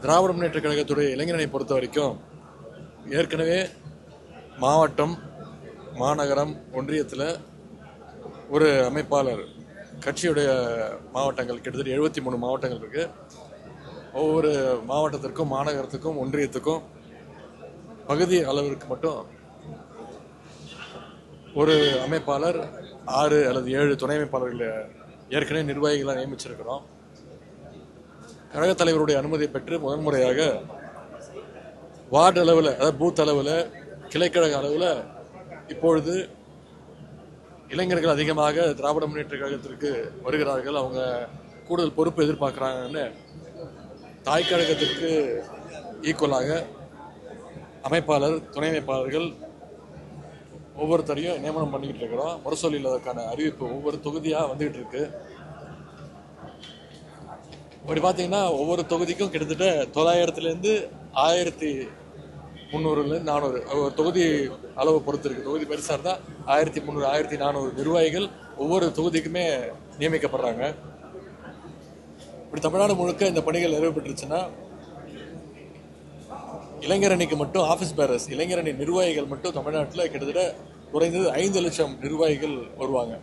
திராவிட முன்னேற்ற கழகத்துடைய இளைஞரணை பொறுத்த வரைக்கும் ஏற்கனவே மாவட்டம், மாநகரம், ஒன்றியத்தில் ஒரு அமைப்பாளர் கட்சியுடைய மாவட்டங்கள் கிட்டத்தட்ட 73 மாவட்டங்கள் இருக்கு. ஒவ்வொரு மாவட்டத்திற்கும், மாநகரத்துக்கும், ஒன்றியத்துக்கும் பகுதி அளவிற்கு மட்டும் ஒரு அமைப்பாளர், 6 அல்லது 7 துணை அமைப்பாளர்களை ஏற்கனவே நிர்வாகிகளாக நியமிச்சிருக்கிறோம். கழகத் தலைவருடைய அனுமதியை பெற்று முதன்முறையாக வார்டு அளவில், அதாவது பூத் அளவில், கிளைக்கழக அளவில் இப்பொழுது இளைஞர்கள் அதிகமாக திராவிட முன்னேற்ற கழகத்திற்கு வருகிறார்கள். அவங்க கூடுதல் பொறுப்பு எதிர்பார்க்குறாங்கன்னு தாய் கழகத்திற்கு ஈக்குவலாக அமைப்பாளர், துணை அமைப்பாளர்கள் ஒவ்வொருத்தரையும் நியமனம் பண்ணிக்கிட்டு இருக்கிறோம். முரசொலியில் அதற்கான அறிவிப்பு ஒவ்வொரு தொகுதியாக வந்துகிட்டு இருக்கு. அப்படி பார்த்தீங்கன்னா ஒவ்வொரு தொகுதிக்கும் கிட்டத்தட்ட 900லேருந்து 1300லேருந்து 400 ஒரு தொகுதி அளவு பொறுத்து இருக்கு. தொகுதி பெருசாக இருந்தால் 1300, 1400 நிர்வாகிகள் ஒவ்வொரு தொகுதிக்குமே நியமிக்கப்படுறாங்க. இப்படி தமிழ்நாடு முழுக்க இந்த பணிகள் நிறைவேற்றுச்சுன்னா இளைஞரணிக்கு மட்டும் ஆஃபீஸ் பேரர்ஸ், இளைஞரணி நிர்வாகிகள் மட்டும் தமிழ்நாட்டில் கிட்டத்தட்ட குறைந்தது 5 லட்சம் நிர்வாகிகள் வருவாங்க.